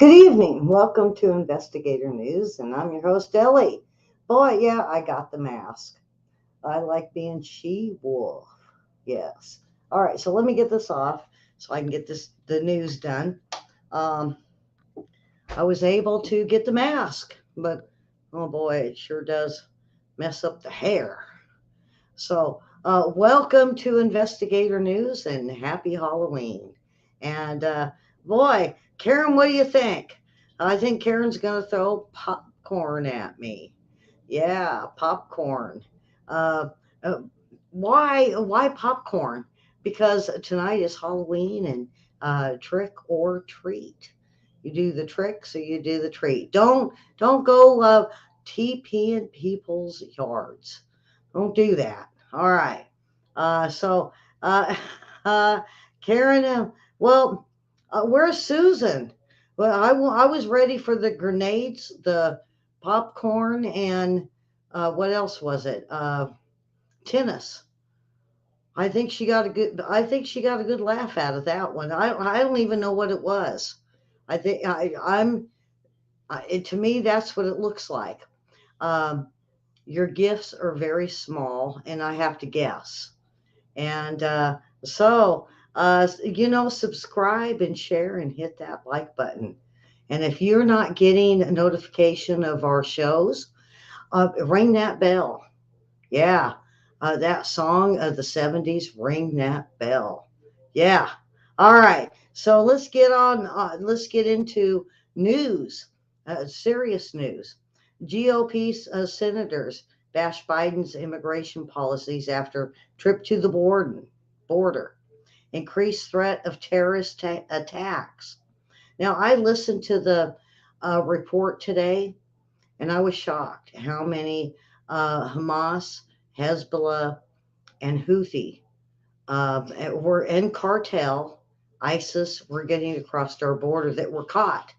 Good evening. Welcome to Investigator News, and I'm your host, Ellie. Boy, yeah, I got the mask. I like being she wolf. Yes. All right, so let me get this off so I can get the news done. Um, I was able to get the mask, but oh boy, it sure does mess up the hair. So, welcome to Investigator News and happy Halloween. And boy, Karen, what do you think? I think Karen's going to throw popcorn at me. Yeah, popcorn. Uh, uh, why popcorn? Because tonight is Halloween and trick or treat. You do the trick, so you do the treat. Don't go TP in people's yards. Don't do that. All right. So, uh, uh, Karen, where's Susan? Well, I was ready for the grenades, the popcorn, and what else was it? Tennis. I think she got a good laugh out of that one. I don't even know what it was. I think to me that's what it looks like. Um, your gifts are very small, and I have to guess. And subscribe and share and hit that like button. And if you're not getting a notification of our shows, ring that bell. Yeah, that song of the 70s, Ring That Bell. Yeah. All right. So let's get on. Let's get into news, serious news. GOP senators bash Biden's immigration policies after trip to the border. Increased threat of terrorist attacks. Now, I listened to the report today and I was shocked how many Hamas, Hezbollah, and Houthi were in cartel. ISIS were getting across our border that were caught.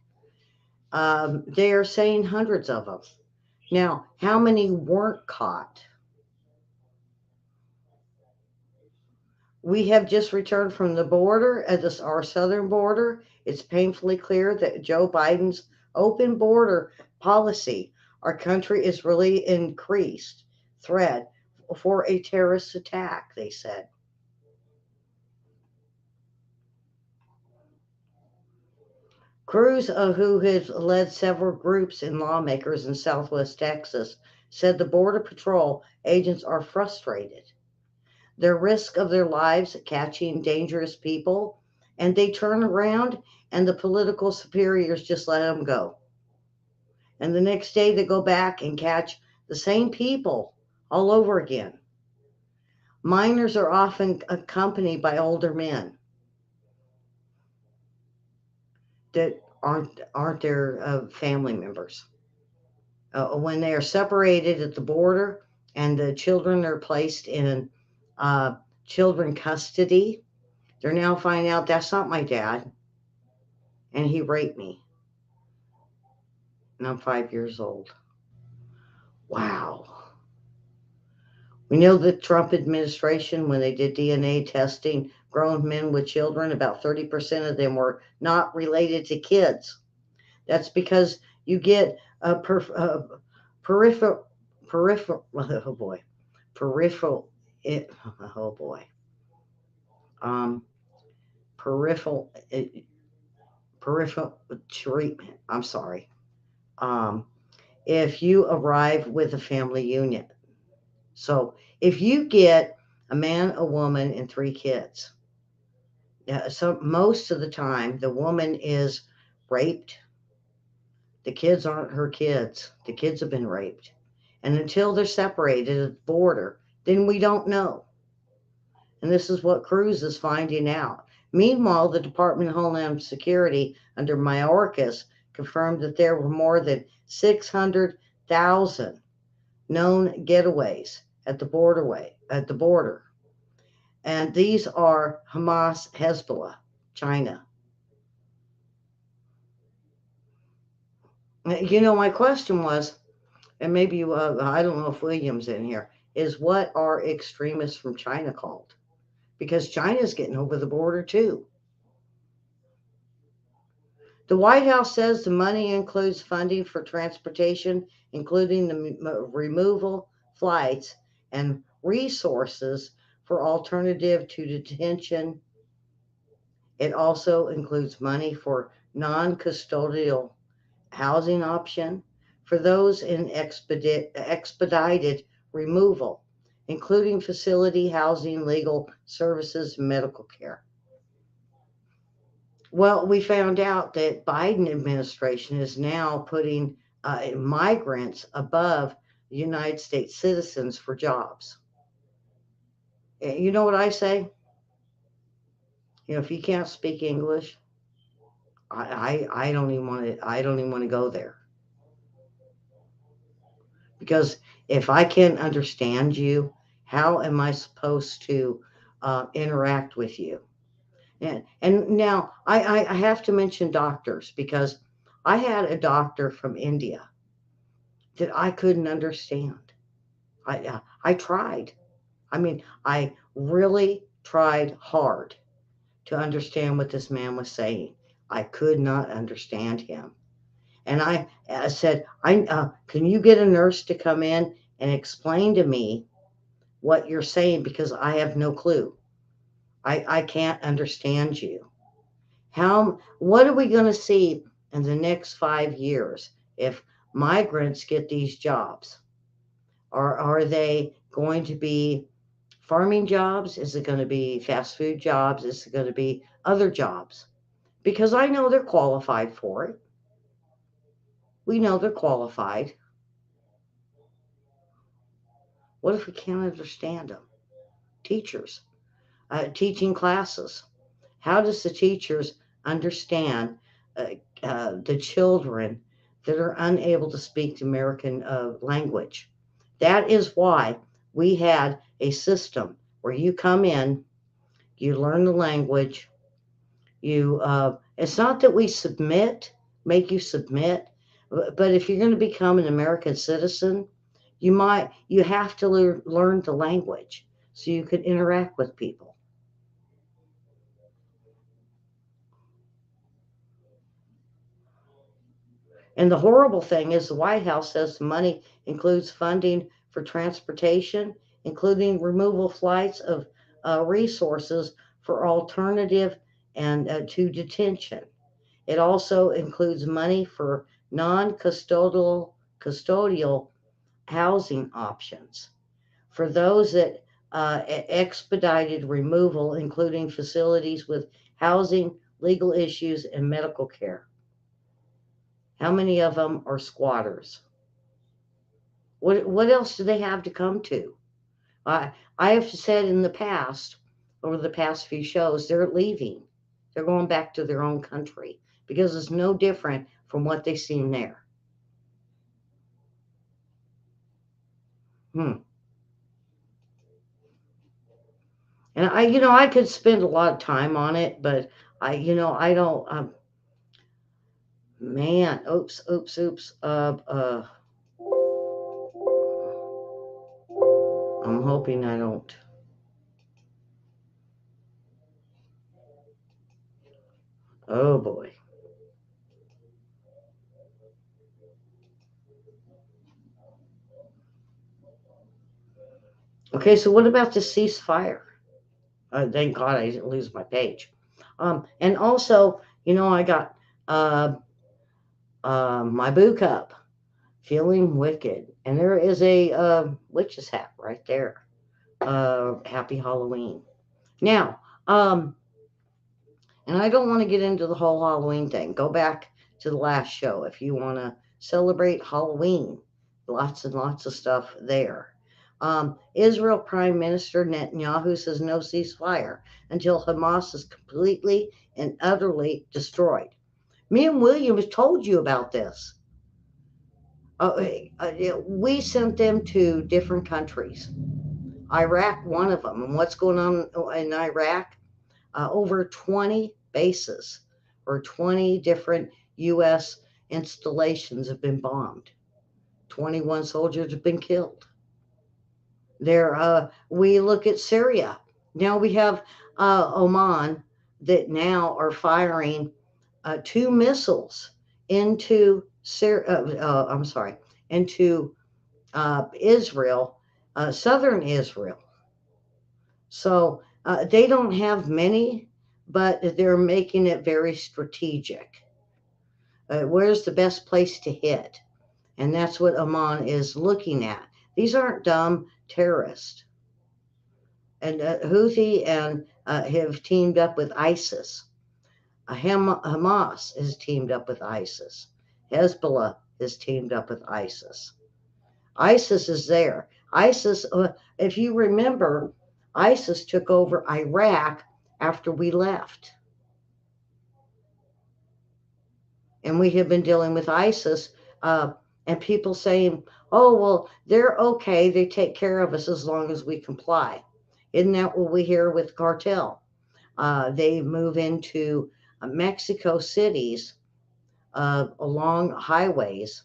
They are saying hundreds of them. Now, how many weren't caught? We have just returned from the border, our southern border. It's painfully clear that Joe Biden's open border policy, our country is really increased threat for a terrorist attack, they said. Cruz, who has led several groups and lawmakers in southwest Texas, said the Border Patrol agents are frustrated. Their risk of their lives catching dangerous people, and they turn around and the political superiors just let them go. And the next day they go back and catch the same people all over again. Minors are often accompanied by older men that aren't their family members. When they are separated at the border and the children are placed in uh, children custody, they're now finding out that's not my dad and he raped me and I'm 5 years old. Wow. We know the Trump administration, when they did DNA testing, grown men with children, about 30% of them were not related to kids. That's because you get a peripheral, oh boy, peripheral, oh boy, um, peripheral, peripheral treatment. I'm sorry. Um, if you arrive with a family unit. So if you get a man, a woman, and three kids, so most of the time the woman is raped. The kids aren't her kids. The kids have been raped. And until they're separated at the border, then we don't know. And this is what Cruz is finding out. Meanwhile, the Department of Homeland Security under Mayorkas confirmed that there were more than 600,000 known getaways at the border. And these are Hamas, Hezbollah, China. My question was, and maybe I don't know if William's in here, is what are extremists from China called? Because China's getting over the border too. The White House says the money includes funding for transportation, including the removal flights and resources for alternative to detention. It also includes money for non-custodial housing option for those in expedited removal, including facility housing, legal services, and medical care. Well, we found out that Biden administration is now putting migrants above United States citizens for jobs. You know what I say? If you can't speak English, I don't even want to. I don't even want to go there, because if I can't understand you, how am I supposed to interact with you? And now I have to mention doctors, because I had a doctor from India that I couldn't understand. I tried. I mean, I really tried hard to understand what this man was saying. I could not understand him. And I said, can you get a nurse to come in and explain to me what you're saying, because I have no clue. I can't understand you. What are we going to see in the next 5 years if migrants get these jobs? Or are they going to be farming jobs? Is it going to be fast food jobs? Is it going to be other jobs? Because I know they're qualified for it. We know they're qualified. What if we can't understand them? Teachers, teaching classes. How does the teachers understand the children that are unable to speak the American language? That is why we had a system where you come in, you learn the language, it's not that we make you submit, but if you're going to become an American citizen, you have to learn the language so you can interact with people. And the horrible thing is the White House says the money includes funding for transportation, including removal flights of resources for alternative and to detention. It also includes money for non-custodial housing options for those that expedited removal, including facilities with housing, legal issues, and medical care. How many of them are squatters? What else do they have to come to? I have said in the past, over the past few shows, they're leaving. They're going back to their own country because it's no different from what they seen there. Hmm. And I could spend a lot of time on it, but I don't. Man, oops. I'm hoping I don't. Oh boy. Okay, so what about the ceasefire? Thank God I didn't lose my page. And also, I got my boo cup, feeling wicked, and there is a witch's hat right there. Happy Halloween. Now, and I don't want to get into the whole Halloween thing. Go back to the last show if you want to celebrate Halloween. Lots and lots of stuff there. Israel Prime Minister Netanyahu says no ceasefire until Hamas is completely and utterly destroyed. Me and Williams told you about this. We sent them to different countries. Iraq, one of them. And what's going on in Iraq? Over 20 bases or 20 different U.S. installations have been bombed. 21 soldiers have been killed. We look at Syria. Now we have Oman that now are firing two missiles into I'm sorry, into Israel, southern Israel. So they don't have many, but they're making it very strategic. Where's the best place to hit? And that's what Oman is looking at. These aren't dumb terrorists. And Houthi and have teamed up with ISIS. Hamas is teamed up with ISIS. Hezbollah is teamed up with ISIS. ISIS is there. ISIS, if you remember, ISIS took over Iraq after we left. And we have been dealing with ISIS, and people saying, oh, well, they're okay. They take care of us as long as we comply. Isn't that what we hear with cartel? They move into Mexico cities along highways,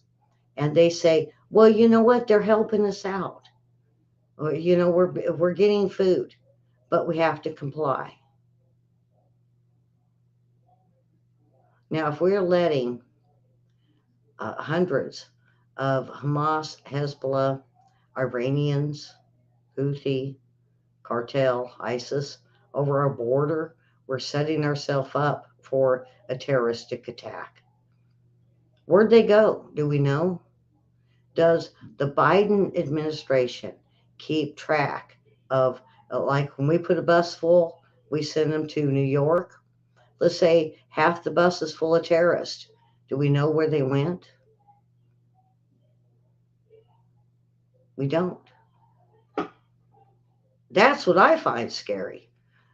and they say, well, you know what? They're helping us out. Or, we're getting food, but we have to comply. Now, if we're letting hundreds of Hamas, Hezbollah, Iranians, Houthi, cartel, ISIS over our border, we're setting ourselves up for a terroristic attack. Where'd they go? Do we know? Does the Biden administration keep track of, like when we put a bus full, we send them to New York? Let's say half the bus is full of terrorists. Do we know where they went? We don't. That's what I find scary.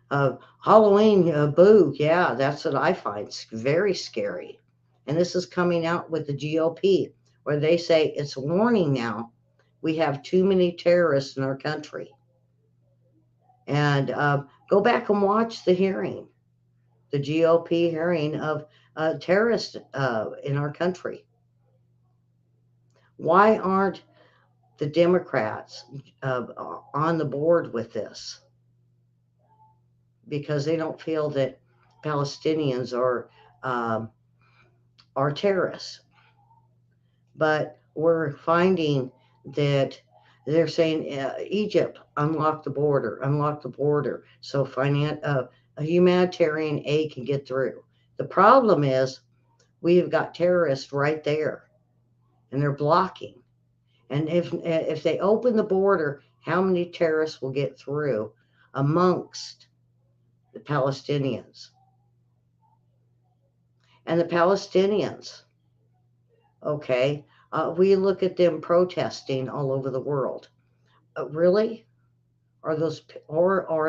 Halloween, boo, yeah, that's what I find very scary. And this is coming out with the GOP, where they say it's a warning now. We have too many terrorists in our country. And go back and watch the hearing, the GOP hearing of terrorists in our country. Why aren't the Democrats on the board with this? Because they don't feel that Palestinians are terrorists. But we're finding that they're saying Egypt, unlock the border, so a humanitarian aid can get through. The problem is we have got terrorists right there, and they're blocking. And if they open the border, how many terrorists will get through amongst the Palestinians? And the Palestinians, okay, we look at them protesting all over the world. Really? Are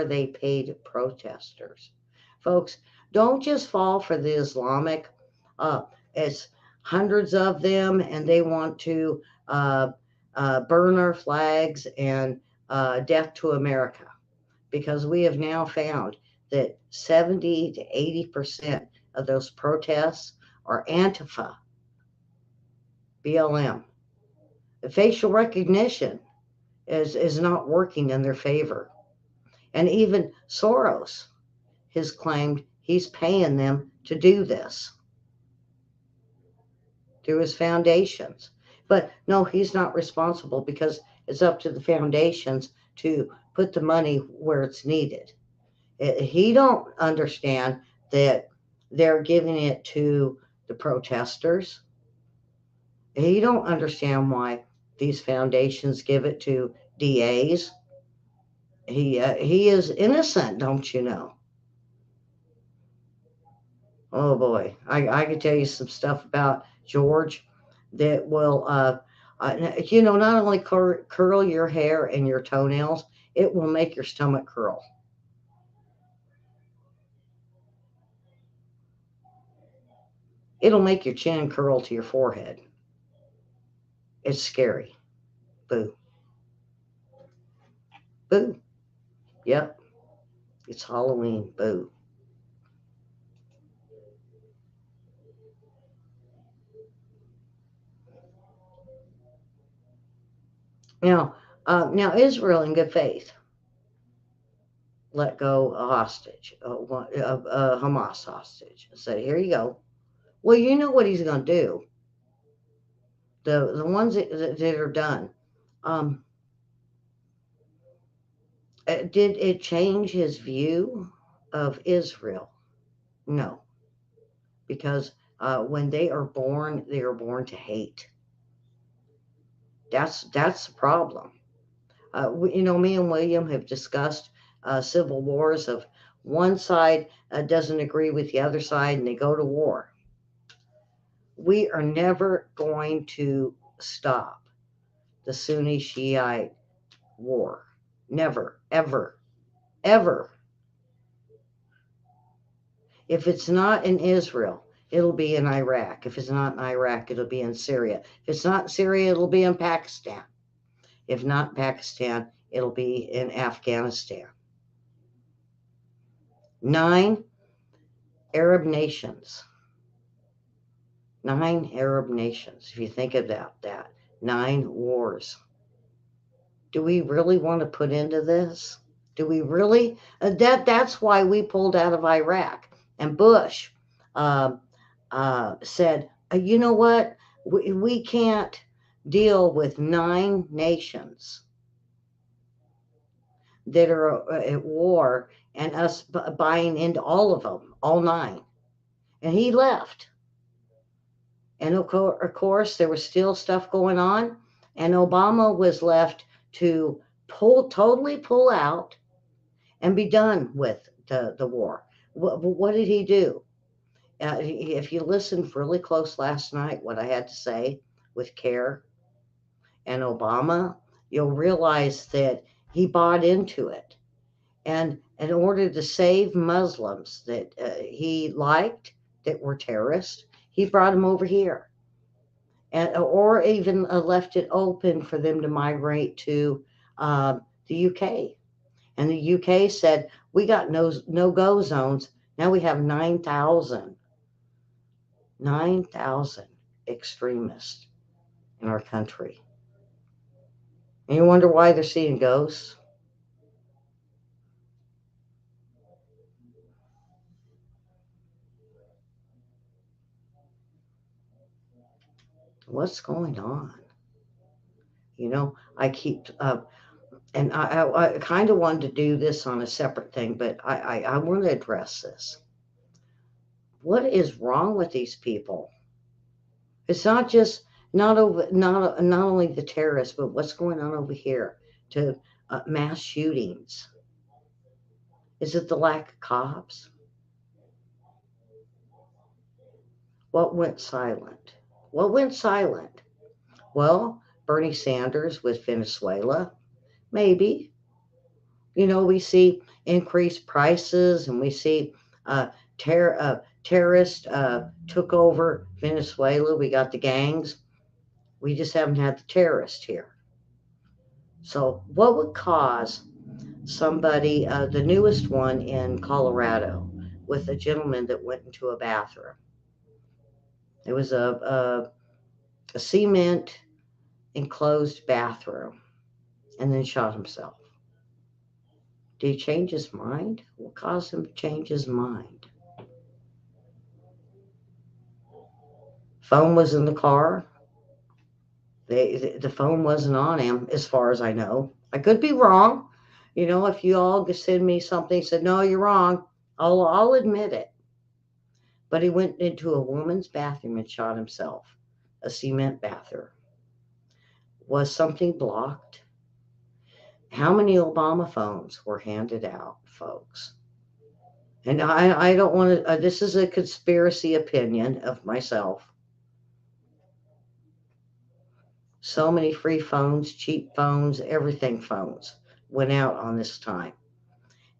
they paid protesters? Folks, don't just fall for the Islamic. It's hundreds of them, and they want to burn our flags and death to America, because we have now found that 70 to 80% of those protests are Antifa, BLM. The facial recognition is not working in their favor. And even Soros has claimed he's paying them to do this through his foundations. But no, he's not responsible, because it's up to the foundations to put the money where it's needed. He don't understand that they're giving it to the protesters. He don't understand why these foundations give it to DAs. He is innocent, don't you know? Oh boy, I could tell you some stuff about George that will, not only curl your hair and your toenails, it will make your stomach curl. It'll make your chin curl to your forehead. It's scary. Boo. Boo. Yep. It's Halloween. Boo. Now Israel, in good faith, let go a hostage, Hamas hostage. Said, here you go. Well, you know what he's going to do. The ones that are done. Um, did it change his view of Israel? No, because when they are born to hate. That's the problem. Me and William have discussed civil wars of one side doesn't agree with the other side and they go to war. We are never going to stop the Sunni Shiite war. Never, ever, ever. If it's not in Israel, it'll be in Iraq. If it's not in Iraq, it'll be in Syria. If it's not in Syria, it'll be in Pakistan. If not Pakistan, it'll be in Afghanistan. 9 Arab nations. 9 Arab nations. If you think about that, 9 wars. Do we really want to put into this? Do we really? That's why we pulled out of Iraq. And Bush uh, said, you know what? We can't deal with 9 nations that are at war and us buying into all of them, all 9. And he left. And of course, there was still stuff going on. And Obama was left to totally pull out and be done with the war. What did he do? If you listened really close last night, what I had to say with CARE and Obama, you'll realize that he bought into it. And in order to save Muslims that he liked that were terrorists, he brought them over here. Or even left it open for them to migrate to the UK. And the UK said, we got no-go zones. Now we have 9,000 extremists in our country. And you wonder why they're seeing ghosts? What's going on? I keep, and I kind of wanted to do this on a separate thing, but I want to address this. What is wrong with these people? It's not just not only the terrorists, but what's going on over here to mass shootings. Is it the lack of cops? What went silent? What went silent? Well, Bernie Sanders with Venezuela, maybe. We see increased prices, and we see uh, terrorists took over Venezuela. We got the gangs. We just haven't had the terrorists here. So, what would cause somebody, the newest one in Colorado, with a gentleman that went into a bathroom? It was a cement enclosed bathroom and then shot himself. Did he change his mind? What caused him to change his mind? Phone was in the car. The phone wasn't on him, as far as I know. I could be wrong. If you all send me something, said, no, you're wrong, I'll admit it. But he went into a woman's bathroom and shot himself, a cement bathroom. Was something blocked? How many Obama phones were handed out, folks? And I don't want to, this is a conspiracy opinion of myself. So many free phones, cheap phones, everything phones went out on this time.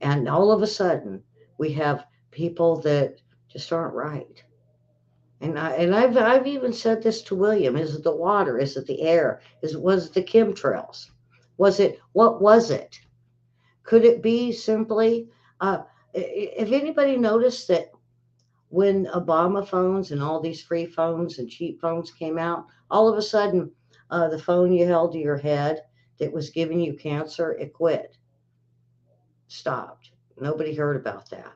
And all of a sudden, we have people that just aren't right. And I've even said this to William: is it the water? Is it the air? Was it the chemtrails? What was it? Could it be simply? If anybody noticed that when Obama phones and all these free phones and cheap phones came out, all of a sudden, the phone you held to your head that was giving you cancer, it quit, stopped. Nobody heard about that.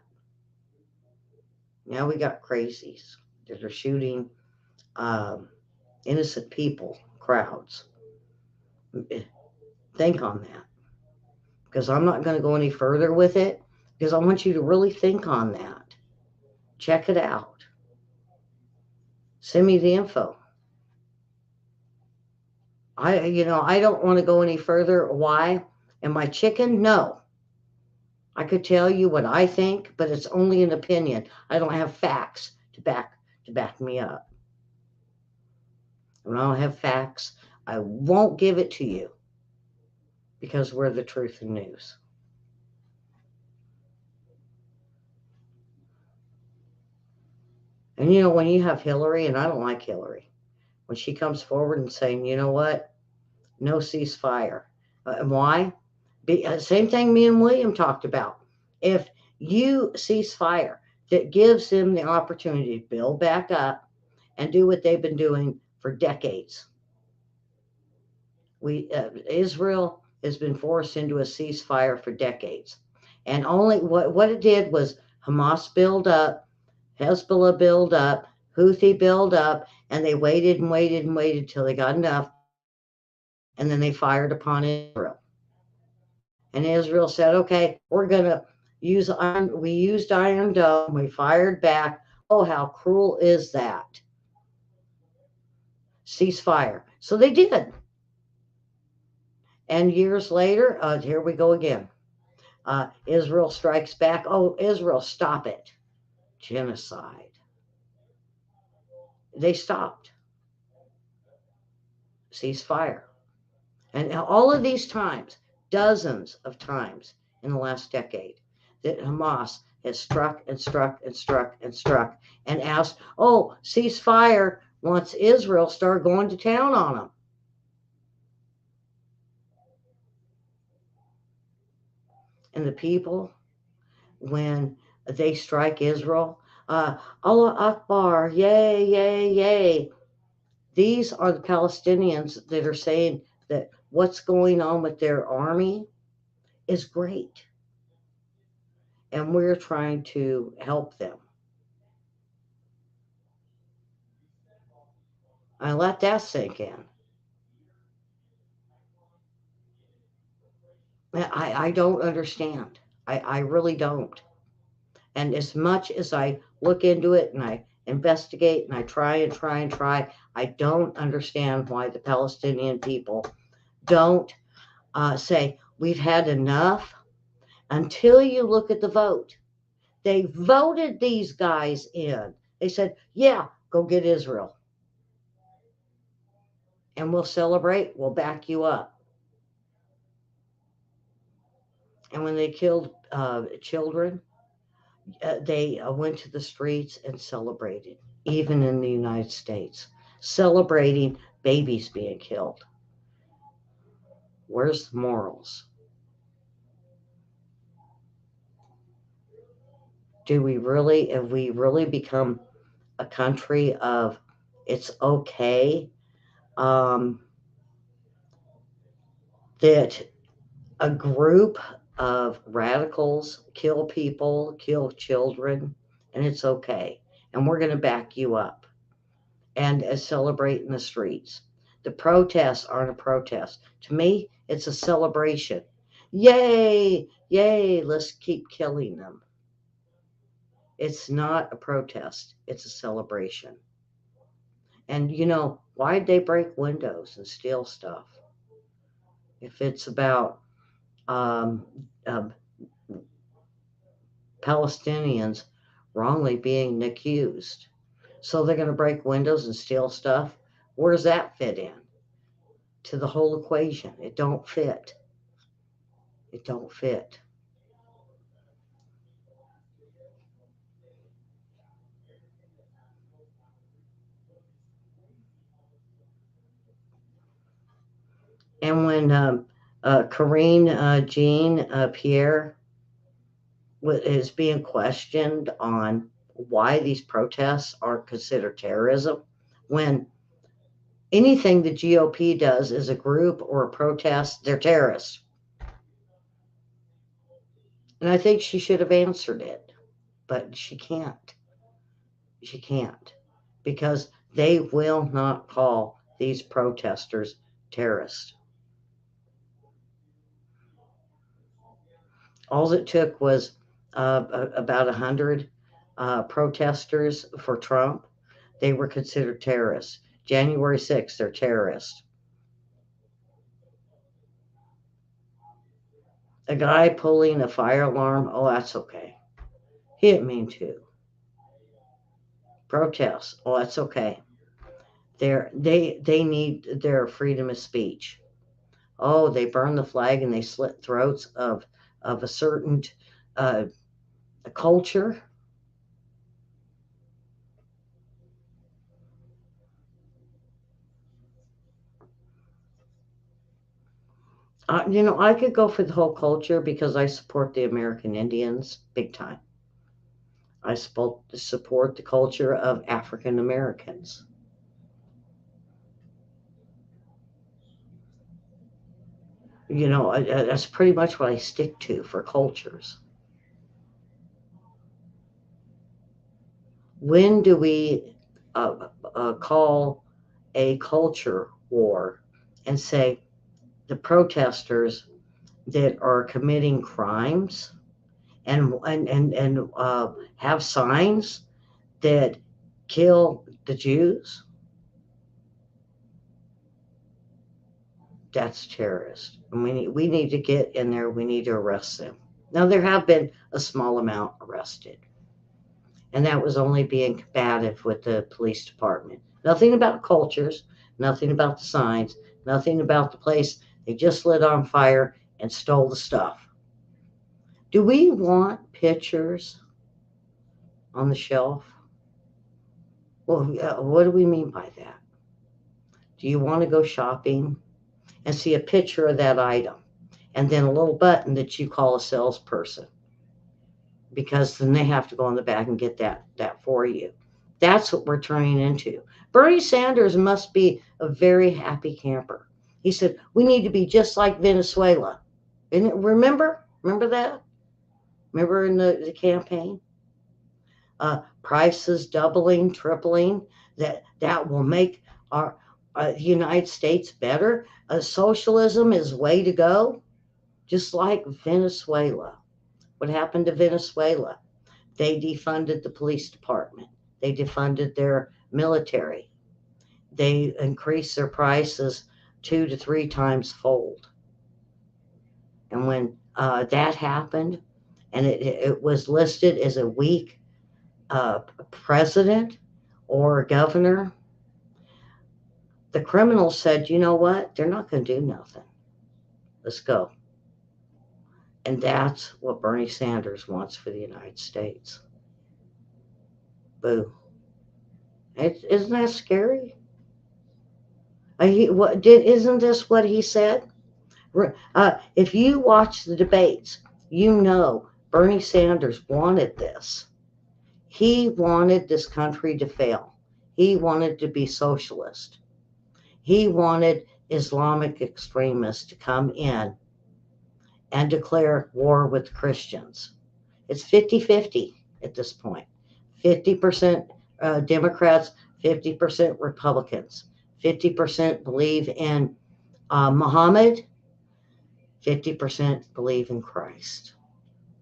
Now we got crazies that are shooting innocent people, crowds. Think on that, because I'm not going to go any further with it, because I want you to really think on that. Check it out. Send me the info. I don't want to go any further. Why? Am I chicken? No. I could tell you what I think, but it's only an opinion. I don't have facts to back me up. When I don't have facts, I won't give it to you, because we're the truth and news. And when you have Hillary, and I don't like Hillary, when she comes forward and saying, you know what, no ceasefire. And why? Same thing me and William talked about. If you cease fire, that gives them the opportunity to build back up and do what they've been doing for decades. Israel has been forced into a ceasefire for decades, and only what it did was Hamas build up, Hezbollah build up, Houthi build up, and they waited and waited and waited till they got enough, and then they fired upon Israel. And Israel said, "Okay, we're gonna use iron." We used Iron Dome. We fired back. Oh, how cruel is that? Ceasefire. So they did. And years later, here we go again. Israel strikes back. Oh, Israel, stop it. Genocide. They stopped. Ceasefire. And all of these times, dozens of times in the last decade, that Hamas has struck and struck and struck and struck and asked, oh, ceasefire, once Israel started going to town on them. And the people, when they strike Israel, Allah Akbar, yay, yay, yay. These are the Palestinians that are saying that what's going on with their army is great. And we're trying to help them. I let that sink in. I don't understand. I really don't. And as much as I look into it and I investigate and I try and try and try, I don't understand why the Palestinian people don't say, we've had enough, until you look at the vote. They voted these guys in. They said, yeah, go get Israel. And we'll celebrate. We'll back you up. And when they killed children, they went to the streets and celebrated, even in the United States, celebrating babies being killed. Where's the morals? Have we really become a country of it's okay that a group of radicals kill people, kill children, and it's okay. And we're going to back you up and celebrate in the streets. The protests aren't a protest. To me, it's a celebration. Yay, yay, let's keep killing them. It's not a protest, it's a celebration. And why'd they break windows and steal stuff? If it's about um, Palestinians wrongly being accused. So they're going to break windows and steal stuff. Where does that fit in to the whole equation? It don't fit. It don't fit. And when Karine Jean-Pierre is being questioned on why these protests aren't considered terrorism, when anything the GOP does as a group or a protest, they're terrorists. And I think she should have answered it, but she can't. She can't. because they will not call these protesters terrorists. All it took was about 100 protesters for Trump. They were considered terrorists. January 6th, they're terrorists. A guy pulling a fire alarm, oh, that's okay. He didn't mean to. Protests, oh, that's okay. They need their freedom of speech. Oh, they burn the flag and they slit throats of a certain uh, culture. I could go for the whole culture because I support the American Indians big time. I support the culture of African Americans. That's pretty much what I stick to for cultures. When do we call a culture war and say the protesters that are committing crimes and have signs that kill the Jews? That's terrorist. And we need to get in there. We need to arrest them. Now there have been a small amount arrested, and that was only being combative with the police department. Nothing about cultures, nothing about the signs, nothing about the place they just lit on fire and stole the stuff. Do we want pictures on the shelf? Well, what do we mean by that? Do you want to go shopping and see a picture of that item and then a little button that you call a salesperson? Because then they have to go on the back and get that for you. That's what we're turning into. Bernie Sanders must be a very happy camper. He said, we need to be just like Venezuela. And remember that? Remember in the campaign? Prices doubling, tripling, that will make our United States better. Socialism is way to go, just like Venezuela. What happened to Venezuela? They defunded the police department. They defunded their military. They increased their prices 2 to 3 times fold. And when that happened, and it was listed as a weak president or governor, the criminals said, you know what? They're not going to do nothing. Let's go. And that's what Bernie Sanders wants for the United States. Boo. Isn't that scary? Isn't this what he said? If you watch the debates, you know Bernie Sanders wanted this. He wanted this country to fail. He wanted to be socialist. He wanted Islamic extremists to come in and declare war with Christians. It's 50-50 at this point. 50% Democrats, 50% Republicans. 50% believe in Muhammad, 50% believe in Christ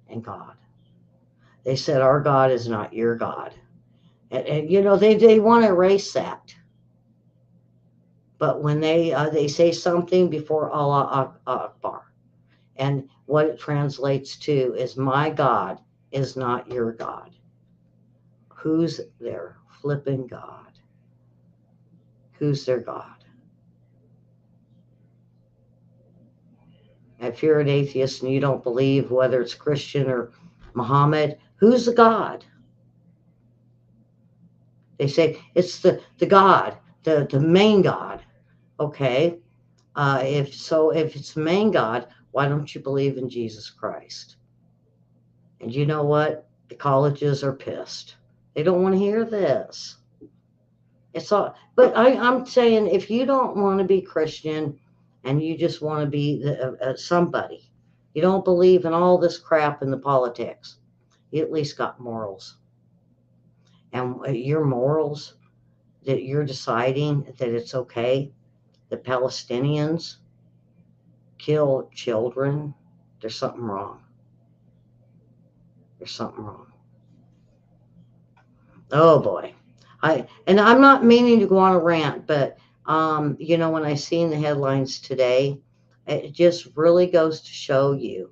and God. They said, our God is not your God. And they want to erase that. But when they say something before Allah Akbar, and what it translates to is, my God is not your God. Who's their flipping God? Who's their God? If you're an atheist and you don't believe whether it's Christian or Muhammad, who's the God? They say it's the God, the main God. Okay. If it's the main God, why don't you believe in Jesus Christ? And you know what? The colleges are pissed. They don't want to hear this. It's all, but I'm saying, if you don't want to be Christian and you just want to be somebody, you don't believe in all this crap in the politics, you at least got morals. And your morals that you're deciding that it's okay that Palestinians kill children, there's something wrong. There's something wrong. Oh boy. I'm not meaning to go on a rant, but when I seen the headlines today, it just really goes to show you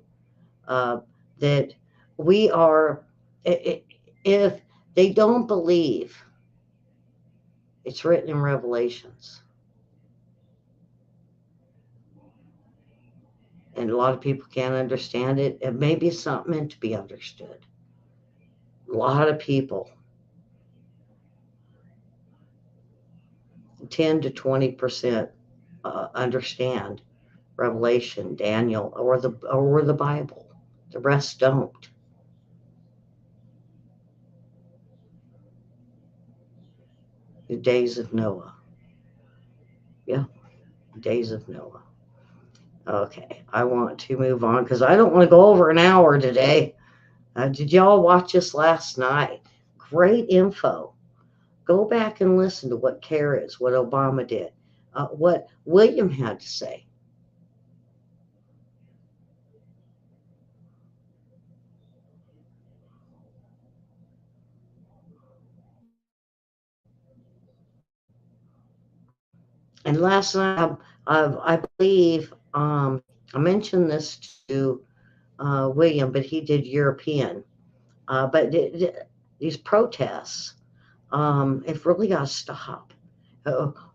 uh, that we are, if they don't believe, it's written in Revelations. And a lot of people can't understand it. It may be something meant to be understood. A lot of people, 10 to 20%, understand Revelation, Daniel, or the Bible. The rest don't. The days of Noah. Yeah, days of Noah. Okay, I want to move on because I don't want to go over an hour today. Did y'all watch this last night? Great info. Go back and listen to what CARE is, what Obama did, what William had to say. And last night, I believe I mentioned this to William, but he did European. But these protests, have really got to stop.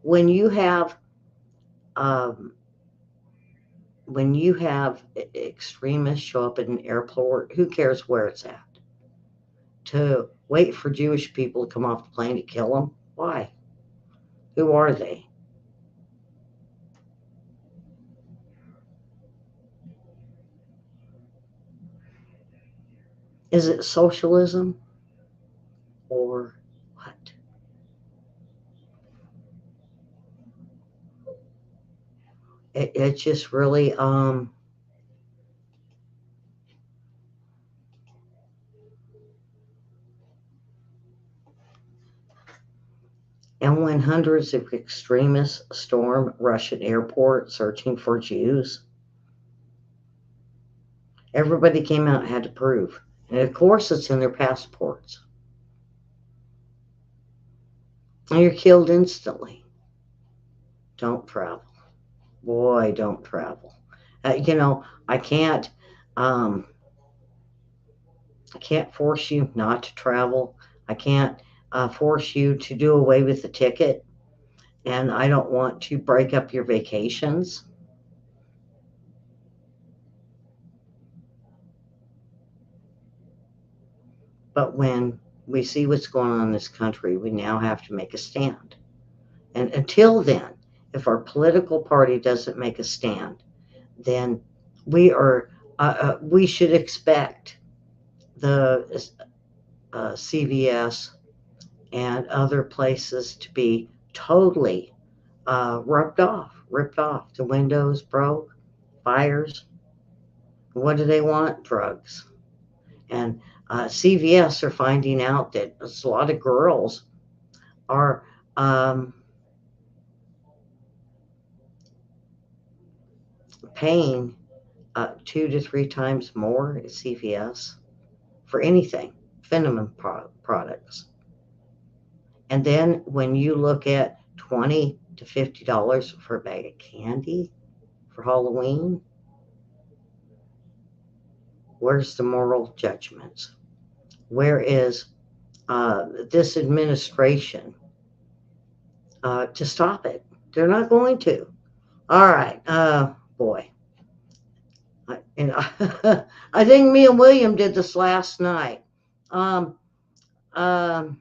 When you have um, extremists show up at an airport, who cares where it's at? To wait for Jewish people to come off the plane to kill them? Why? Who are they? Is it socialism or what? It just really and when hundreds of extremists storm Russian airport searching for Jews, everybody came out and had to prove. And of course, it's in their passports. And you're killed instantly. Don't travel. Boy, don't travel. I can't. Um, I can't force you not to travel. I can't force you to do away with the ticket. And I don't want to break up your vacations. But when we see what's going on in this country, we now have to make a stand. And until then, if our political party doesn't make a stand, then we should expect the CVS and other places to be totally ripped off. The windows broke, fires. What do they want? Drugs. And CVS are finding out that a lot of girls are paying 2 to 3 times more at CVS for anything, Fenneman products. And then when you look at $20 to $50 for a bag of candy for Halloween, where's the moral judgments? Where is this administration to stop it? They're not going to. All right, boy. I think me and William did this last night. Um, um,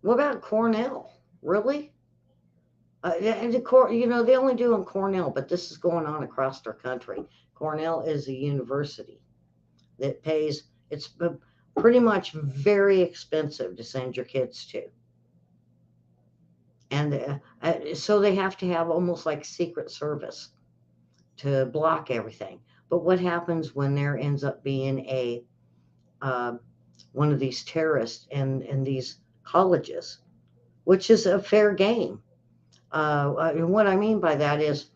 what about Cornell? Really? And they only do in Cornell, but this is going on across our country. Cornell is a university that pays, it's pretty much very expensive to send your kids to. And so they have to have almost like Secret Service to block everything. But what happens when there ends up being a uh, one of these terrorists in these colleges, which is a fair game? And what I mean by that is,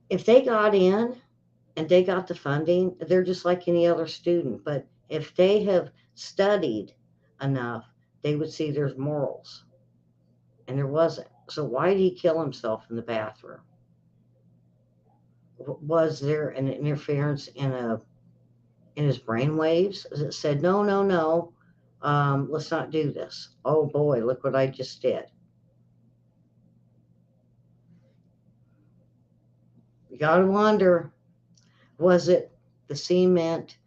if they got in and they got the funding, they're just like any other student. But if they have studied enough, they would see there's morals, and there wasn't. So why did he kill himself in the bathroom? Was there an interference in his brain waves that said, no, no, no, let's not do this? Oh boy, look what I just did. You gotta wonder, was it the cement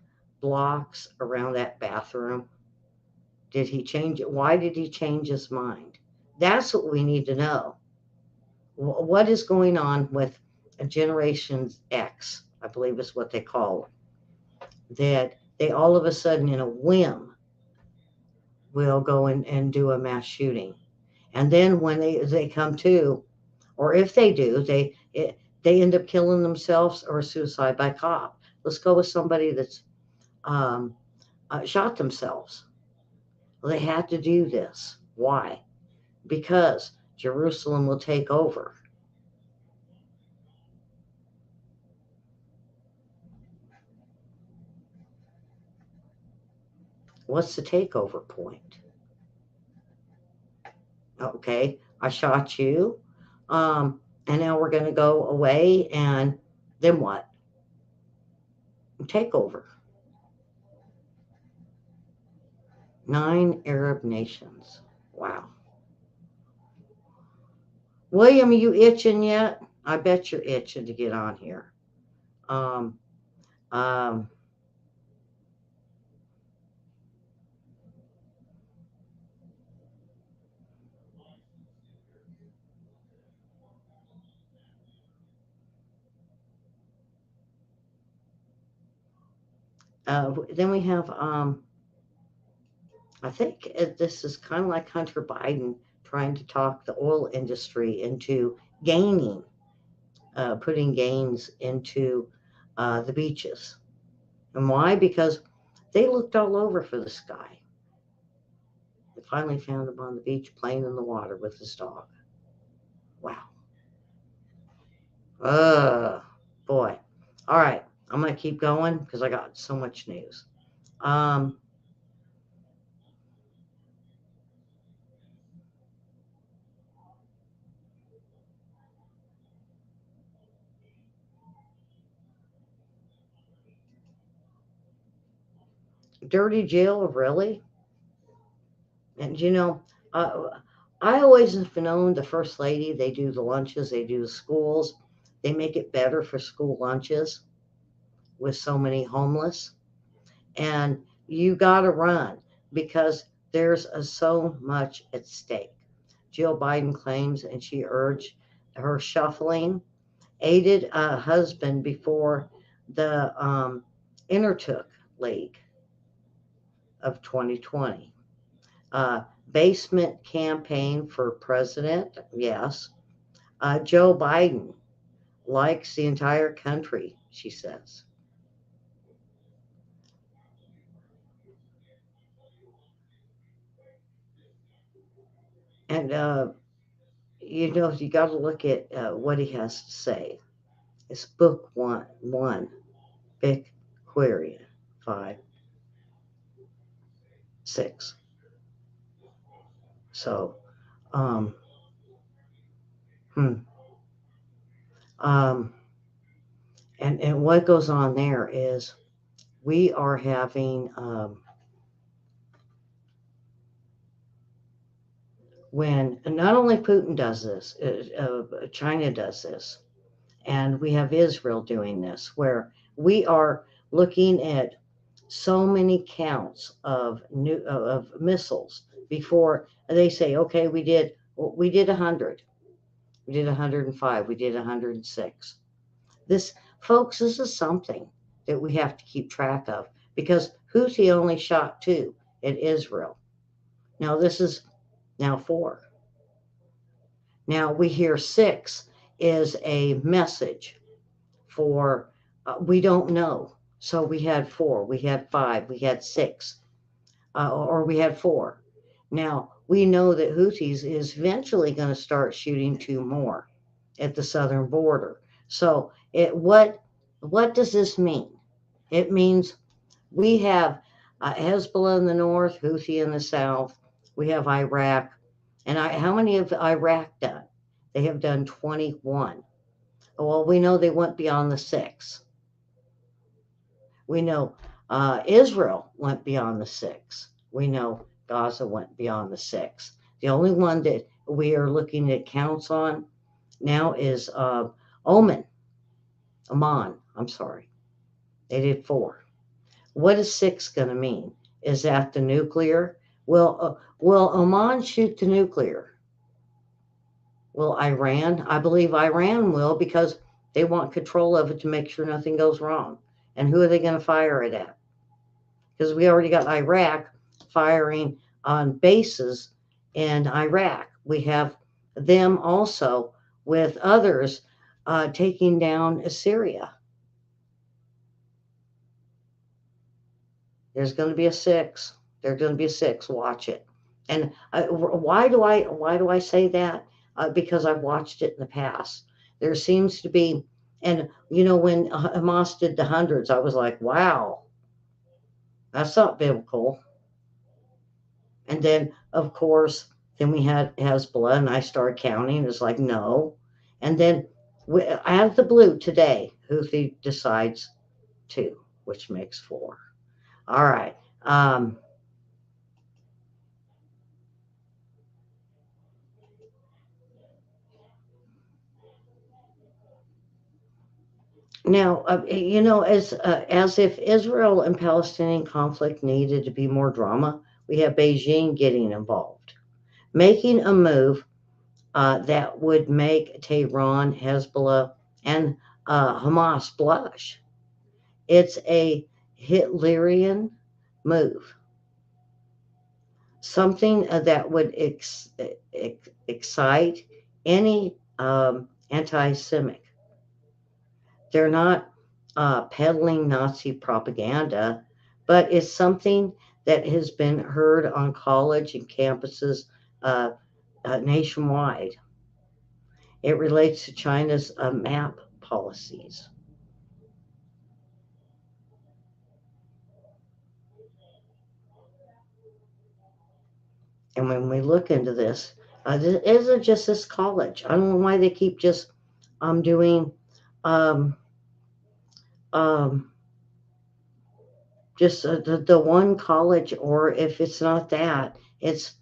blocks around that bathroom? Did he change it? Why did he change his mind? That's what we need to know. What is going on with a Generation X, I believe is what they call it, that they all of a sudden, in a whim, will go and do a mass shooting. And then when they come to, or if they do, they end up killing themselves or suicide by cop. Let's go with somebody that's um, shot themselves. Well, they had to do this. Why? Because Jerusalem will take over. What's the takeover point? Okay, I shot you, and now we're going to go away, and then what? Takeover. 9 Arab nations. Wow. William, are you itching yet? I bet you're itching to get on here. Um, um, then we have, I think this is kind of like Hunter Biden trying to talk the oil industry into gaining, putting gains into the beaches. And why? Because they looked all over for this guy. They finally found him on the beach playing in the water with his dog. Wow. Uh, boy. All right. I'm going to keep going because I got so much news. Um, Dirty Jill, really? And uh, I always have known the first lady, they do the lunches, they do the schools, they make it better for school lunches with so many homeless. And you got to run because there's so much at stake. Jill Biden claims, and she urged her shuffling, aided a husband before the Intertook League of 2020. Basement campaign for president, yes. Joe Biden likes the entire country, she says. And, you got to look at what he has to say. It's book one, Vic Query, 5, 6. So, um, hmm, um, and what goes on there is we are having, when not only Putin does this, China does this, and we have Israel doing this, where we are looking at so many counts of missiles before they say, okay, we did 100, we did 105, we did 106. This, folks, this is something that we have to keep track of because Houthi only shot 2 at Israel. Now this is now 4. Now we hear 6 is a message for we don't know. So we had 4, we had 5, we had 6, or we had 4. Now we know that Houthis is eventually going to start shooting 2 more at the southern border. So what does this mean? It means we have Hezbollah in the north, Houthi in the south. We have Iraq, and how many have Iraq done? They have done 21. Well, we know they went beyond the 6. We know Israel went beyond the 6. We know Gaza went beyond the 6. The only one that we are looking at counts on now is Oman. Oman, I'm sorry. They did 4. What is 6 going to mean? Is that the nuclear? Will Oman shoot the nuclear? Will Iran? I believe Iran will because they want control of it to make sure nothing goes wrong. And who are they going to fire it at? Because we already got Iraq firing on bases in Iraq. We have them also with others taking down Syria. There's going to be a 6. There's going to be a 6. Watch it. And why do I say that? Because I've watched it in the past. There seems to be, and when Hamas did the hundreds, I was like, wow, that's not biblical. And then, of course, then we had Hezbollah, and I started counting. It's like, no. And then, out of the blue today, Houthi decides 2, which makes 4. All right. Now, as if Israel and Palestinian conflict needed to be more drama, we have Beijing getting involved, making a move that would make Tehran, Hezbollah, and Hamas blush. It's a Hitlerian move, something that would excite any anti-Semitic. They're not peddling Nazi propaganda, but it's something that has been heard on college and campuses nationwide. It relates to China's MAP policies. And when we look into this, this isn't just this college. I don't know why they keep just doing um, um, just the one college, or if it's not that, it's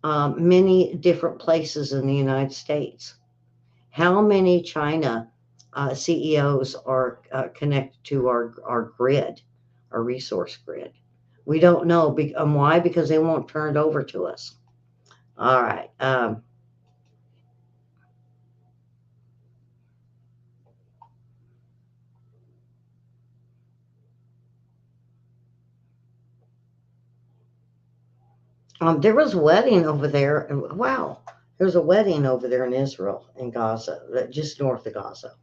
many different places in the United States. How many China CEOs are connected to our grid, our resource grid? We don't know. Why? Because they won't turn it over to us. All right. There was a wedding over there. Wow. There's a wedding over there in Israel, in Gaza, just north of Gaza.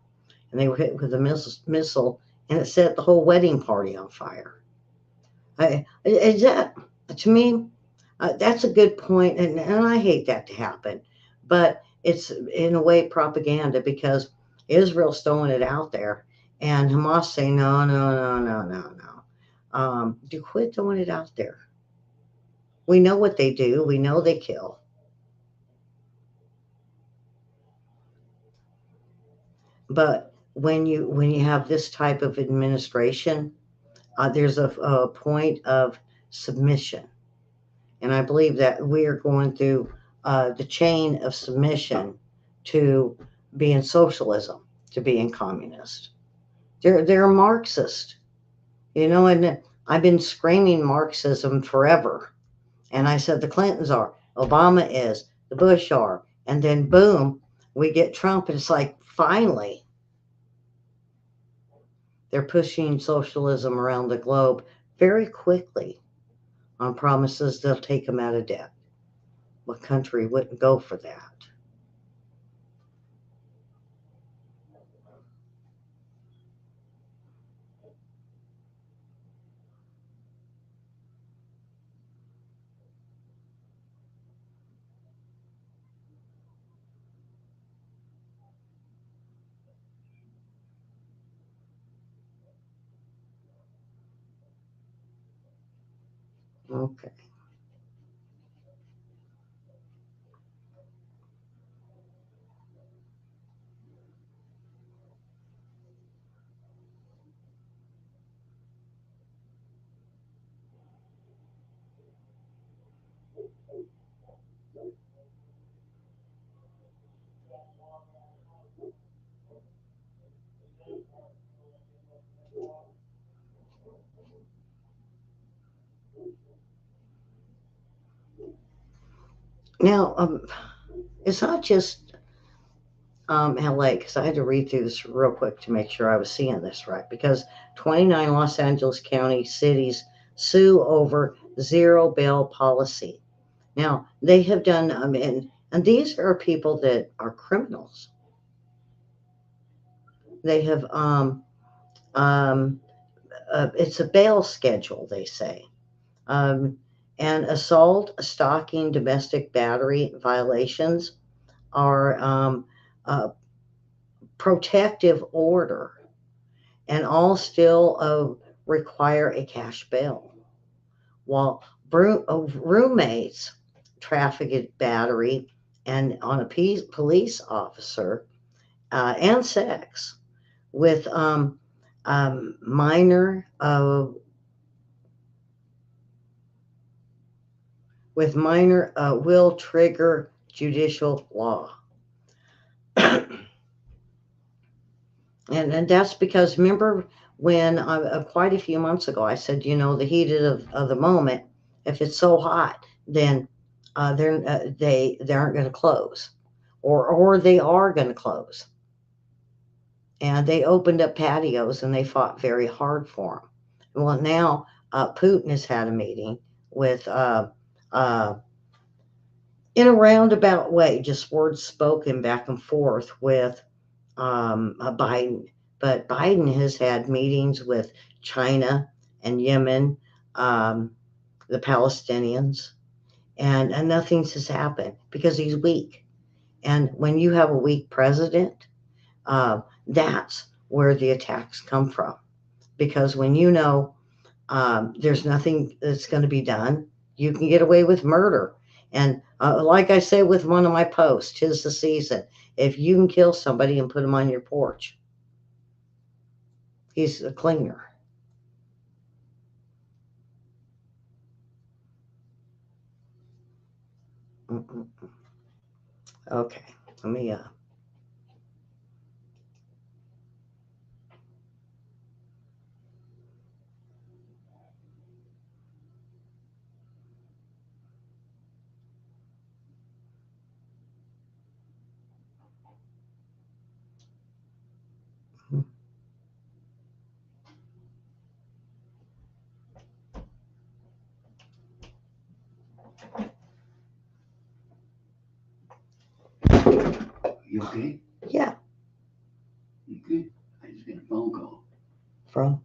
And they were hit with a missile, and it set the whole wedding party on fire. Is that, to me, that's a good point, and I hate that to happen. But it's, in a way, propaganda because Israel's throwing it out there, and Hamas say, no, no, no, no, no, no. Do quit throwing it out there. We know what they do. We know they kill. But when you have this type of administration, there's a point of submission, and I believe that we are going through the chain of submission to being socialism, to being communist. They're Marxist, and I've been screaming Marxism forever. And I said the Clintons are, Obama is, the Bush are, and then boom, we get Trump, and it's like finally they're pushing socialism around the globe very quickly on promises they'll take them out of debt. What country wouldn't go for that? Okay. Now, it's not just LA, because I had to read through this real quick to make sure I was seeing this right. Because 29 Los Angeles County cities sue over zero bail policy. Now, they have done, and these are people that are criminals. They have, um, it's a bail schedule, they say. Um, and assault, stalking, domestic battery violations are protective order, and all still require a cash bail. While roommates, trafficked battery, and on a police officer, and sex with minor will trigger judicial law. And that's because, remember when quite a few months ago I said, the heat of the moment, if it's so hot, then they aren't going to close, or they are going to close. And they opened up patios and they fought very hard for them. Well, now Putin has had a meeting with uh, in a roundabout way, just words spoken back and forth with Biden. But Biden has had meetings with China and Yemen, um, the Palestinians, and nothing has happened because he's weak. And when you have a weak president, that's where the attacks come from. Because when there's nothing that's going to be done, you can get away with murder. And like I say with one of my posts, 'tis the season. If you can kill somebody and put them on your porch, he's a cleaner. Mm-mm. Okay, let me. You okay? Yeah. You good? I just got a phone call. From?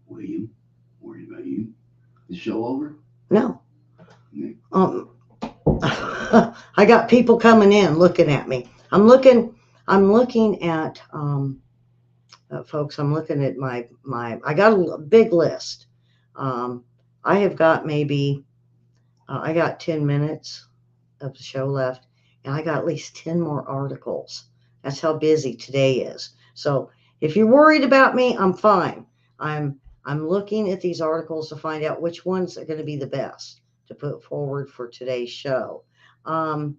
William, worried about you. The show over? No. Yeah. I got people coming in looking at me. I'm looking at folks. I'm looking at my. I got a big list. Um, I have got maybe. I got 10 minutes of the show left, and I got at least 10 more articles. That's how busy today is. So if you're worried about me, I'm fine. I'm looking at these articles to find out which ones are going to be the best to put forward for today's show. Um,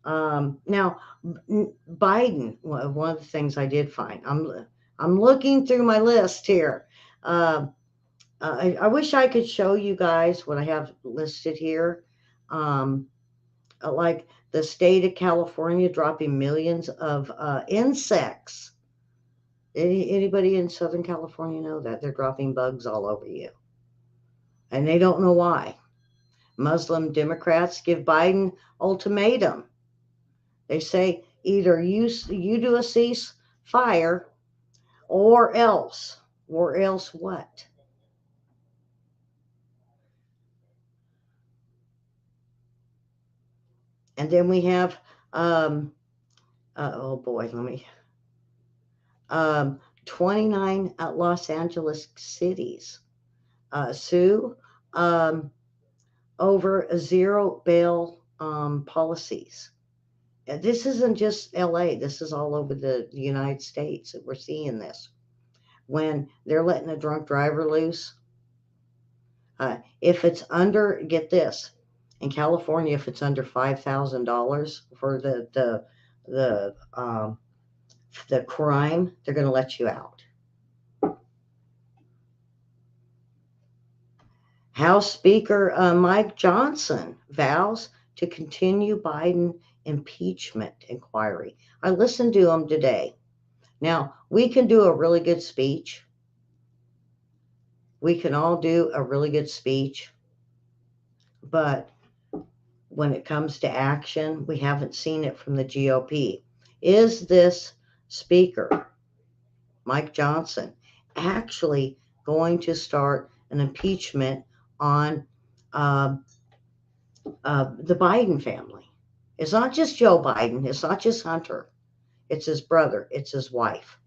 Now, Biden. One of the things I did find. I'm looking through my list here. Uh, I wish I could show you guys what I have listed here. Um, like the state of California dropping millions of insects. Anybody in Southern California know that they're dropping bugs all over you, and they don't know why. Muslim Democrats give Biden ultimatum. They say either you do a ceasefire fire, or else what? And then we have, oh boy, let me, 29 Los Angeles cities sue um, over zero bail policies. This isn't just LA, this is all over the United States that we're seeing this. When they're letting a drunk driver loose, if it's under, get this, in California, if it's under $5,000 for the crime, they're going to let you out. House Speaker Mike Johnson vows to continue Biden impeachment inquiry. I listened to him today. Now, we can do a really good speech. We can all do a really good speech. But when it comes to action, we haven't seen it from the GOP. Is this speaker, Mike Johnson, actually going to start an impeachment on the Biden family? It's not just Joe Biden. It's not just Hunter. It's his brother. It's his wife.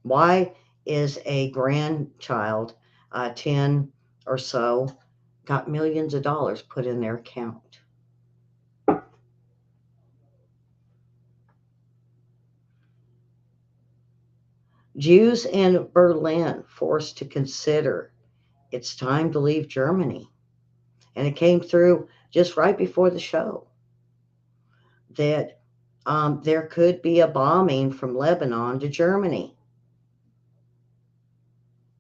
Why is a grandchild, 10 or so, got millions of dollars put in their account? Jews in Berlin forced to consider it's time to leave Germany. And it came through just right before the show that there could be a bombing from Lebanon to Germany.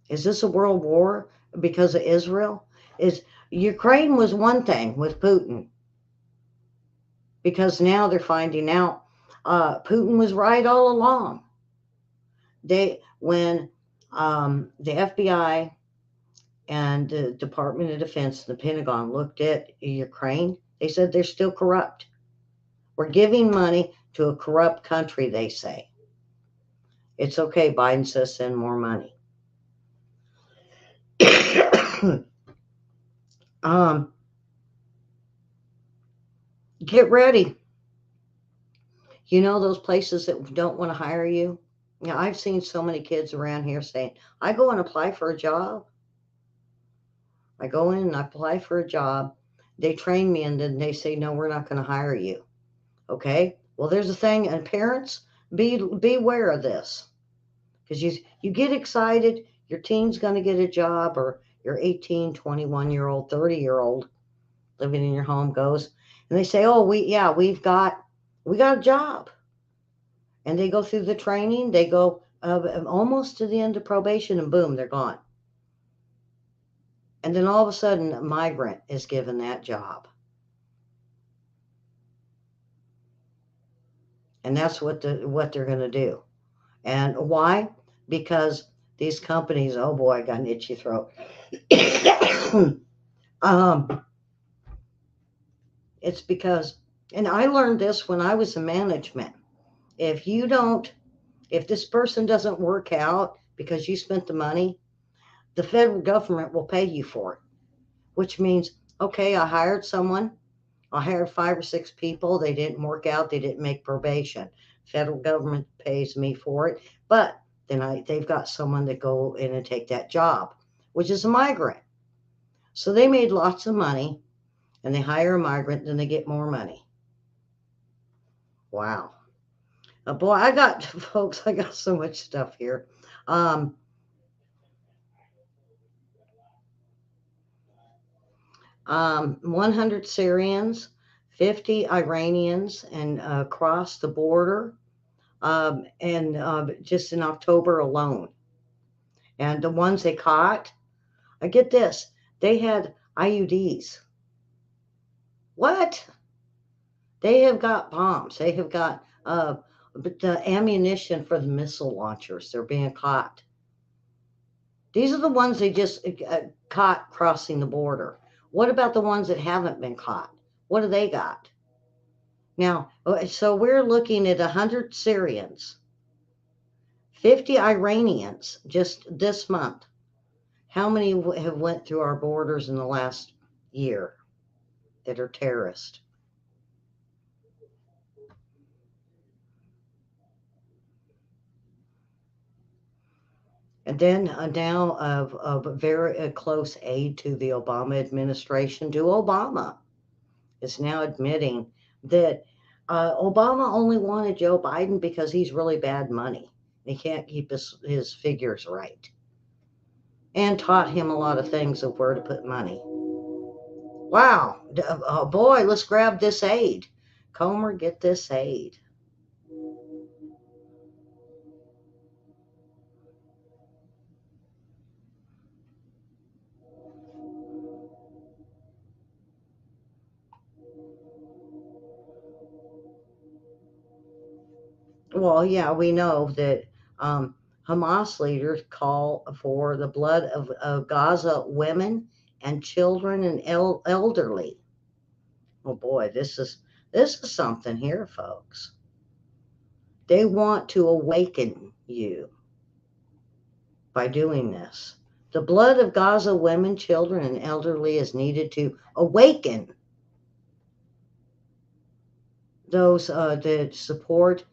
Is this a world war because of Israel? Is Ukraine was one thing with Putin, because now they're finding out Putin was right all along. When the FBI and the Department of Defense, the Pentagon, looked at Ukraine, they said they're still corrupt. We're giving money to a corrupt country, they say. It's okay, Biden says send more money. Get ready. You know those places that don't want to hire you? Now, I've seen so many kids around here saying, I go and apply for a job. I go in and I apply for a job. They train me and then they say, no, we're not going to hire you. Okay? Well, there's a thing, and parents, beware of this. Because you get excited, your teen's going to get a job, or your 18, 21-year-old, 30-year-old living in your home goes, and they say, oh, we got a job. And they go through the training, they go almost to the end of probation, and boom, they're gone. And then all of a sudden, a migrant is given that job. And that's what they're going to do. And why? Because these companies, oh boy, I got an itchy throat. It's because, and I learned this when I was in management. If this person doesn't work out because you spent the money, the federal government will pay you for it, which means, okay, I hired someone. I hired 5 or 6 people. They didn't work out. They didn't make probation. Federal government pays me for it. But then they've got someone that go in and take that job, which is a migrant. So they made lots of money, and they hire a migrant, then they get more money. Wow. Boy, folks, I got so much stuff here. 100 Syrians, 50 Iranians, and crossed the border, and just in October alone. And the ones they caught, I get this, they had IUDs. What? They have got bombs. They have got the ammunition for the missile launchers. They're being caught. These are the ones they just caught crossing the border. What about the ones that haven't been caught? What do they got? Now, so we're looking at 100 Syrians, 50 Iranians just this month. How many have went through our borders in the last year that are terrorists? And then now of very close aid to the Obama administration, to Obama, is now admitting that Obama only wanted Joe Biden because he's really bad money. He can't keep his figures right. And taught him a lot of things of where to put money. Wow. Oh boy, let's grab this aid. Comer, get this aid. Well, yeah, we know that um, Hamas leaders call for the blood of Gaza women and children and elderly. Oh boy, this is something here, folks. They want to awaken you by doing this. The blood of Gaza women, children, and elderly is needed to awaken those that support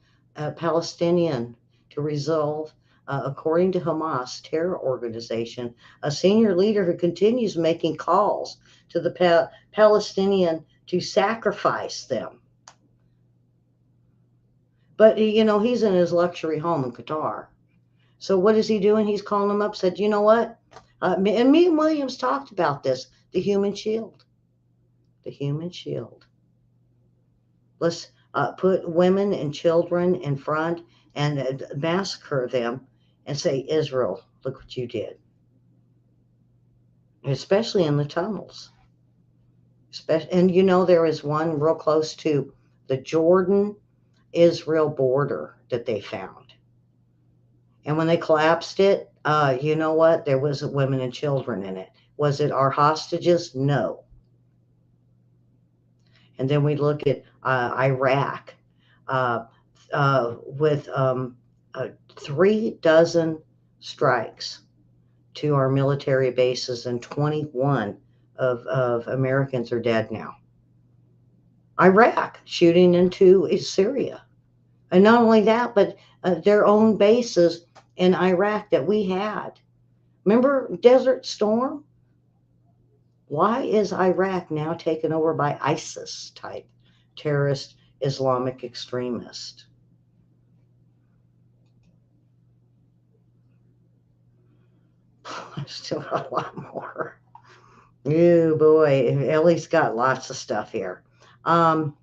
Palestinian to resolve, according to Hamas terror organization, a senior leader who continues making calls to the Palestinian to sacrifice them. But he's in his luxury home in Qatar. So what is he doing? He's calling them up, said, you know what? And me and Williams talked about this, the human shield. The human shield. Let's put women and children in front and massacre them and say, Israel, look what you did. Especially in the tunnels. And there is one real close to the Jordan-Israel border that they found. And when they collapsed it, you know what? There was women and children in it. Was it our hostages? No. And then we look at Iraq uh, with 3 dozen strikes to our military bases, and 21 of Americans are dead now. Iraq shooting into Syria. And not only that, but their own bases in Iraq that we had. Remember Desert Storm? Why is Iraq now taken over by ISIS type terrorist Islamic extremist? I've still got a lot more. Oh boy, Ellie's got lots of stuff here. Um,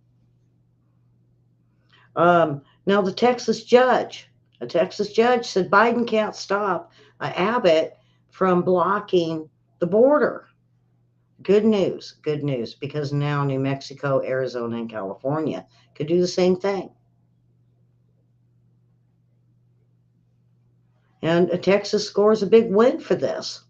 now a Texas judge said Biden can't stop Abbott from blocking the border. Good news, because now New Mexico, Arizona, and California could do the same thing. And Texas scores a big win for this.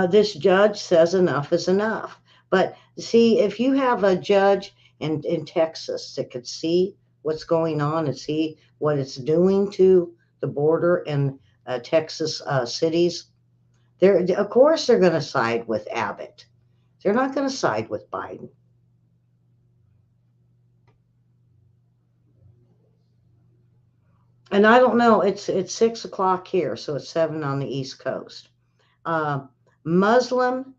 This judge says enough is enough. But see, if you have a judge in Texas that could see what's going on and see what it's doing to the border in Texas cities, of course they're going to side with Abbott. They're not going to side with Biden. And I don't know. It's 6 o'clock here, so it's 7 on the East Coast. Uh, Muslim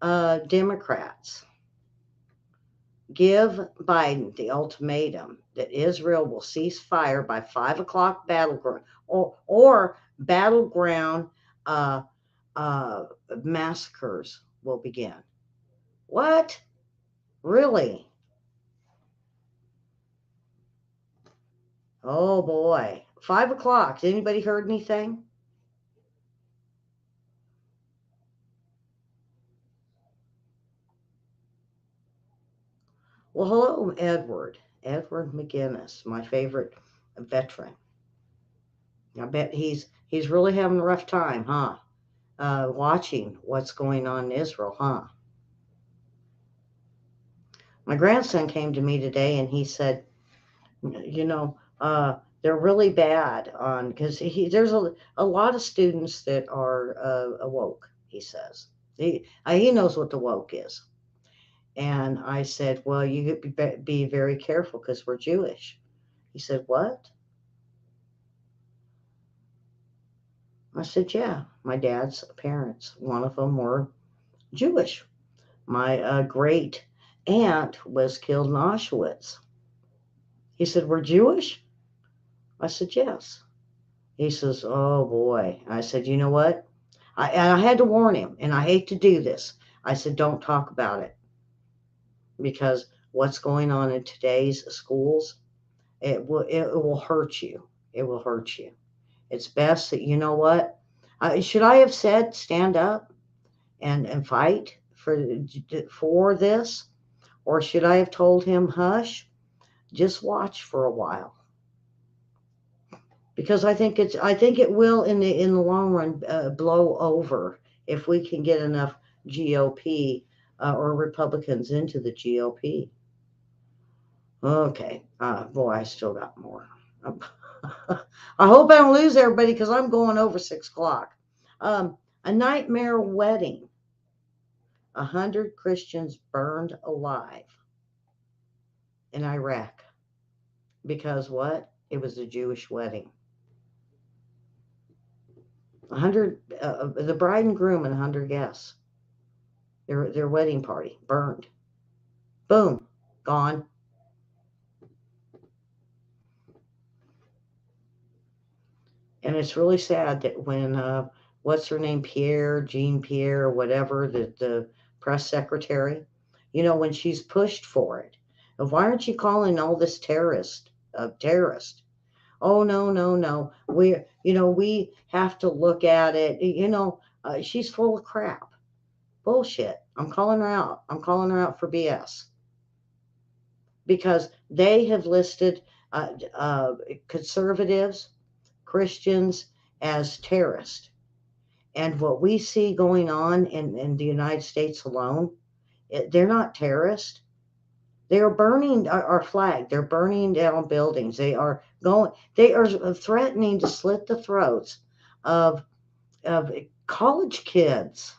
Democrats give Biden the ultimatum that Israel will cease fire by 5 o'clock battleground or battleground uh, massacres will begin. What? Really? Oh boy. 5 o'clock. Has anybody heard anything? Well, hello, Edward. Edward McGinnis, my favorite veteran. I bet he's really having a rough time, huh? Watching what's going on in Israel, huh? My grandson came to me today and he said, you know, they're really bad on because there's a lot of students that are awoke. He says he knows what the woke is, and I said, well, you be very careful because we're Jewish. He said, what? I said, yeah, my dad's parents, one of them were Jewish. My great aunt was killed in Auschwitz. He said, we're Jewish? I said, yes. He says, oh boy. I said, you know what? And I had to warn him, and I hate to do this. I said, don't talk about it because what's going on in today's schools, it will hurt you. It will hurt you. It's best that you know what. Should I have said stand up and fight for this, or should I have told him hush? Just watch for a while because I think it will in the long run blow over if we can get enough GOP or Republicans into the GOP. Okay, boy, I still got more. I hope I don't lose everybody because I'm going over 6 o'clock. A nightmare wedding. 100 Christians burned alive in Iraq because what? It was a Jewish wedding. 100, the bride and groom and 100 guests. Their wedding party burned. Boom, gone. And it's really sad that when what's her name, Jean Pierre, or whatever, the press secretary, when she's pushed for it, why aren't you calling all this terrorist? Oh no, no, no. We have to look at it. She's full of crap, bullshit. I'm calling her out. I'm calling her out for BS because they have listed conservatives, Christians as terrorists. And what we see going on in the United States alone, they're not terrorists. They are burning our flag. They're burning down buildings. They are threatening to slit the throats of college kids.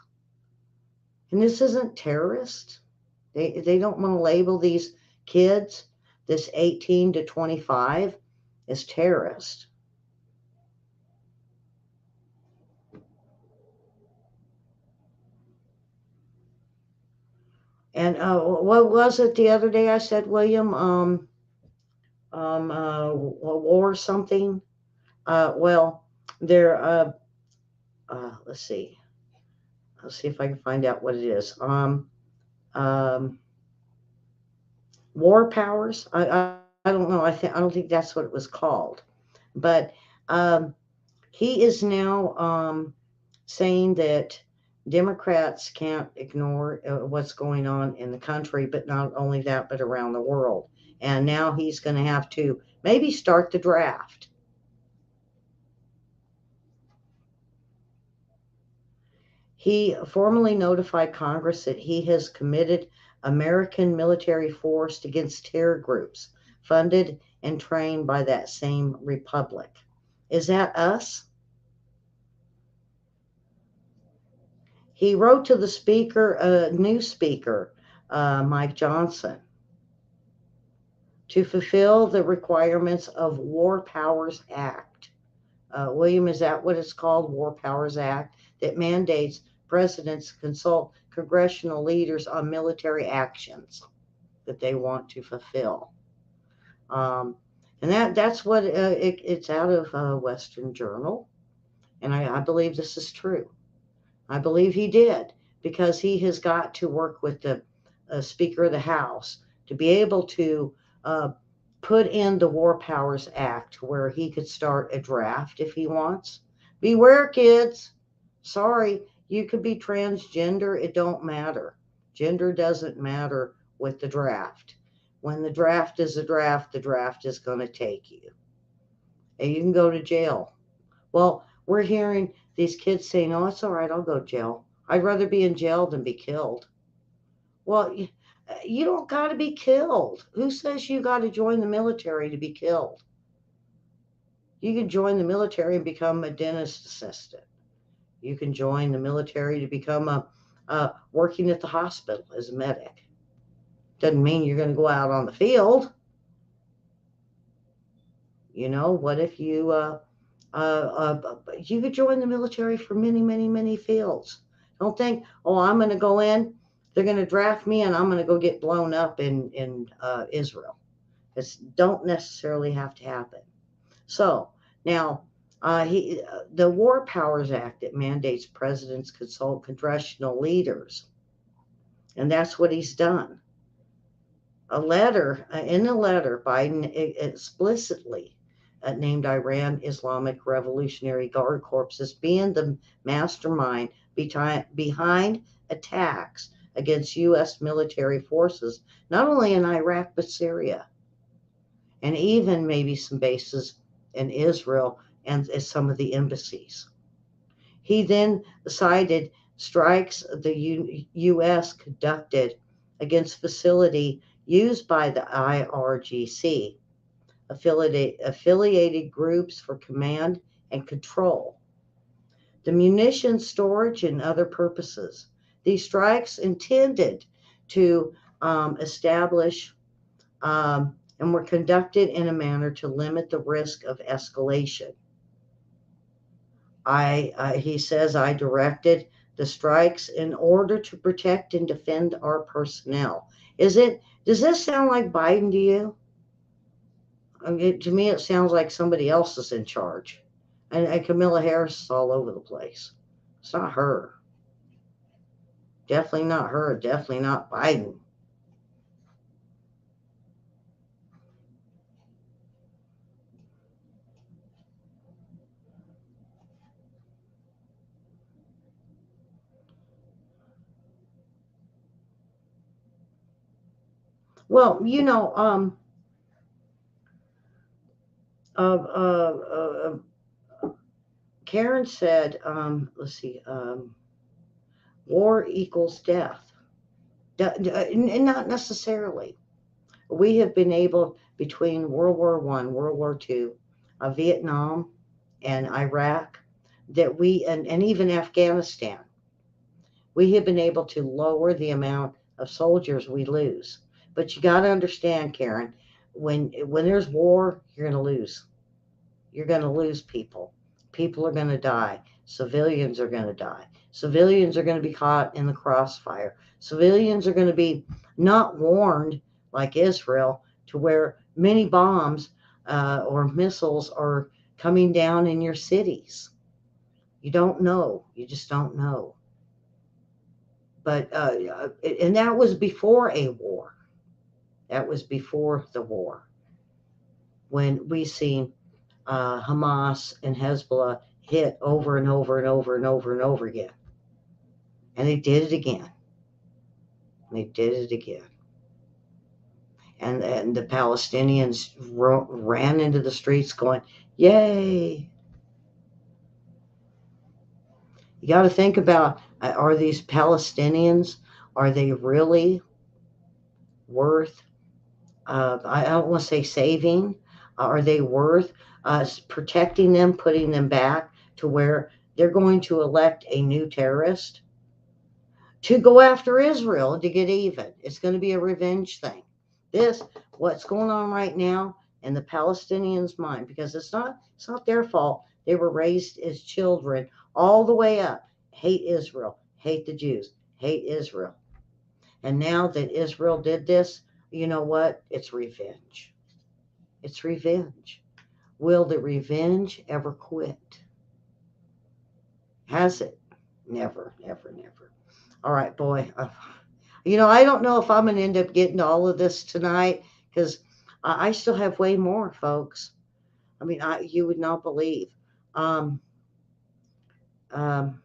And this isn't terrorist. They don't want to label these kids, this 18 to 25, as terrorist. And what was it the other day I said, William? War something. Well, they're. Let's see. Let's see if I can find out what it is. Um, War powers. I don't know. I don't think that's what it was called. But um, he is now saying that Democrats can't ignore what's going on in the country, but not only that, but around the world. And now he's going to have to maybe start the draft. He formally notified Congress that he has committed American military force against terror groups funded and trained by that same republic. Is that us? He wrote to the speaker, new speaker, Mike Johnson, to fulfill the requirements of War Powers Act. William, is that what it's called? War Powers Act that mandates presidents consult congressional leaders on military actions that they want to fulfill. Um, and that's what it's out of Western Journal. And I believe this is true. I believe he did because he has got to work with the Speaker of the House to be able to uh, put in the War Powers Act where he could start a draft if he wants. Beware, kids. Sorry, you could be transgender. It don't matter. Gender doesn't matter with the draft. When the draft is the draft is going to take you. And you can go to jail. Well, we're hearing these kids saying, oh, it's all right, I'll go to jail. I'd rather be in jail than be killed. Well, You don't got to be killed. Who says you got to join the military to be killed? You can join the military and become a dentist assistant. You can join the military to become working at the hospital as a medic. Doesn't mean you're going to go out on the field. What if you could join the military for many, many, many fields. Don't think, oh, I'm going to go in, they're going to draft me, and I'm going to go get blown up in Israel. It don't necessarily have to happen. So now, the War Powers Act, that mandates presidents consult congressional leaders, and that's what he's done. In a letter, Biden explicitly named Iran Islamic Revolutionary Guard Corps as being the mastermind behind attacks against U.S. military forces, not only in Iraq, but Syria, and even maybe some bases in Israel and some of the embassies. He then cited strikes the U.S. conducted against facility used by the IRGC, affiliated groups for command and control, the munition storage, and other purposes. These strikes intended to establish and were conducted in a manner to limit the risk of escalation. He says, I directed the strikes in order to protect and defend our personnel. Does this sound like Biden to you? To me, it sounds like somebody else is in charge. And Kamala Harris is all over the place. It's not her. Definitely not her. Definitely not Biden. Well, Karen said, let's see, war equals death. Not necessarily. We have been able, between World War I, World War II, Vietnam, and Iraq, and even Afghanistan, we have been able to lower the amount of soldiers we lose. But you got to understand, Karen, when there's war, you're going to lose. You're going to lose people. People are going to die. Civilians are going to die. Civilians are going to be caught in the crossfire. Civilians are going to be not warned like Israel, to where many bombs or missiles are coming down in your cities. You don't know. You just don't know. But and that was before a war. That was before the war, when we seen Hamas and Hezbollah hit over and over and over and over and over again. And they did it again. They did it again. And the Palestinians ran into the streets going, yay. You got to think about, are these Palestinians, are they really worth, I don't want to say saving, are they worth protecting them, putting them back to where they're going to elect a new terrorist to go after Israel to get even? It's going to be a revenge thing. What's going on right now in the Palestinians' mind, because it's not their fault. They were raised as children all the way up. Hate Israel, hate the Jews, hate Israel. And now that Israel did this, you know what? It's revenge. It's revenge. Will the revenge ever quit? Has it? Never, never, never. All right, boy. I don't know if I'm going to end up getting to all of this tonight, because I still have way more, folks. I mean, you would not believe. Um, um,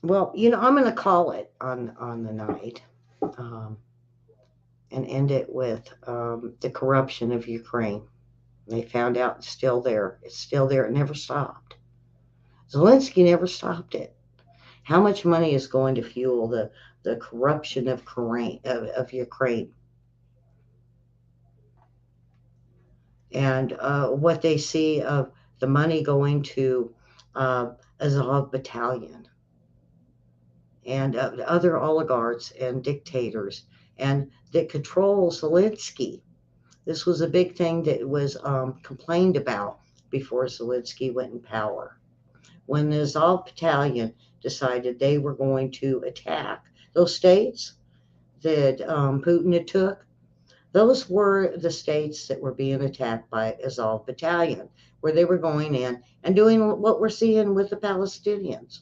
Well, I'm going to call it on the night, um, and end it with the corruption of Ukraine. They found out it's still there. It's still there. It never stopped. Zelensky never stopped it. How much money is going to fuel the corruption of Ukraine? And what they see of the money going to Azov Battalion and other oligarchs and dictators and that control Zelensky. This was a big thing that was complained about before Zelensky went in power. When the Azov Battalion decided they were going to attack those states that Putin had took, those were the states that were being attacked by Azov Battalion, where they were going in and doing what we're seeing with the Palestinians.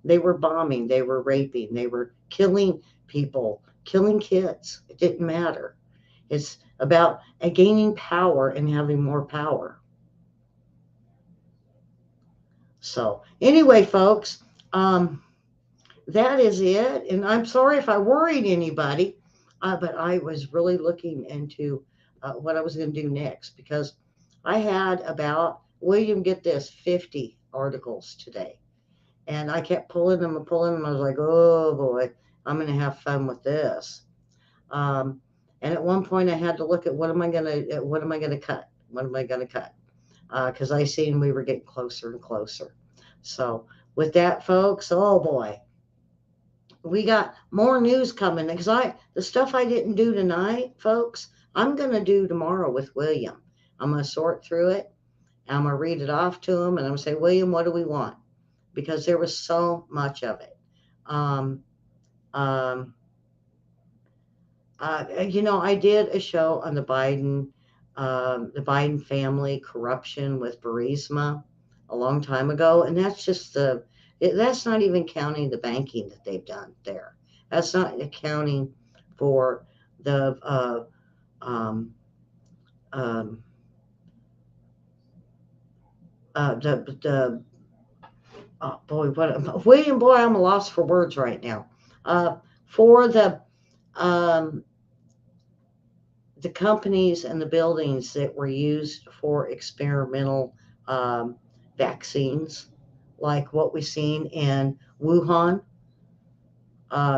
They were bombing, they were raping, they were killing people, killing kids. It didn't matter. It's about gaining power and having more power. So, anyway, folks, that is it. And I'm sorry if I worried anybody, but I was really looking into what I was going to do next because I had about, William, get this, 50 articles today. And I kept pulling them and pulling them. I was like, oh boy, I'm going to have fun with this. And at one point I had to look at what am I going to cut? What am I going to cut? Because I seen we were getting closer and closer. So with that, folks, oh boy, we got more news coming because the stuff I didn't do tonight, folks, I'm going to do tomorrow with William. I'm going to sort through it. I'm going to read it off to him and I'm going to say, William, what do we want? Because there was so much of it. I did a show on the Biden family corruption with Burisma a long time ago, and that's just that's not even counting the banking that they've done there. That's not accounting for the um, um, the oh boy, William, boy, I'm a loss for words right now. For um, the companies and the buildings that were used for experimental vaccines, like what we've seen in Wuhan,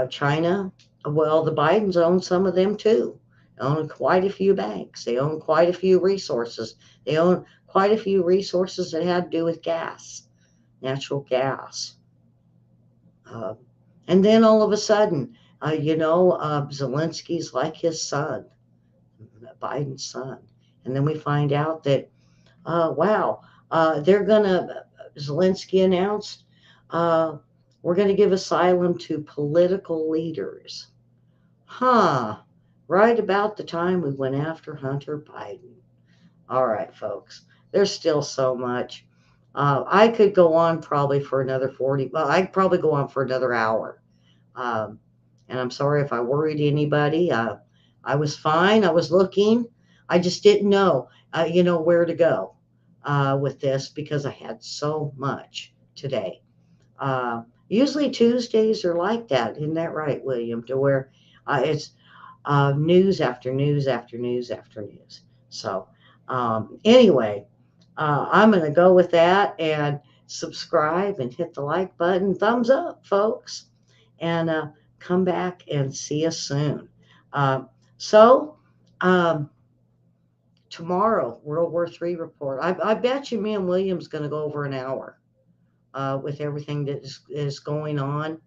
China. Well, the Bidens own some of them too. They own quite a few banks. They own quite a few resources. They own quite a few resources that had to do with gas, natural gas. Uh, and then all of a sudden, Zelensky's like his son, Biden's son. And then we find out that, wow, Zelensky announced, we're going to give asylum to political leaders. Huh. Right about the time we went after Hunter Biden. All right, folks. There's still so much. I could go on probably for another 40. Well, I'd probably go on for another hour. Um, and I'm sorry if I worried anybody. I was fine. I was looking. I just didn't know, where to go with this because I had so much today. Usually Tuesdays are like that. Isn't that right, William? To where it's news after news after news after news. So anyway, I'm going to go with that and subscribe and hit the like button. Thumbs up, folks. And come back and see us soon. So, tomorrow, World War III report. I bet you me and William's going to go over an hour with everything that is going on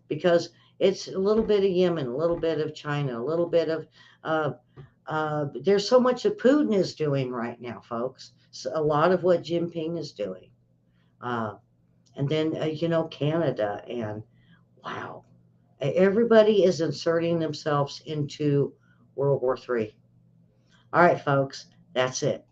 because it's a little bit of Yemen, a little bit of China, a little bit of there's so much that Putin is doing right now, folks. So a lot of what Jinping is doing. And then, Canada and wow, everybody is inserting themselves into World War III. All right, folks, that's it.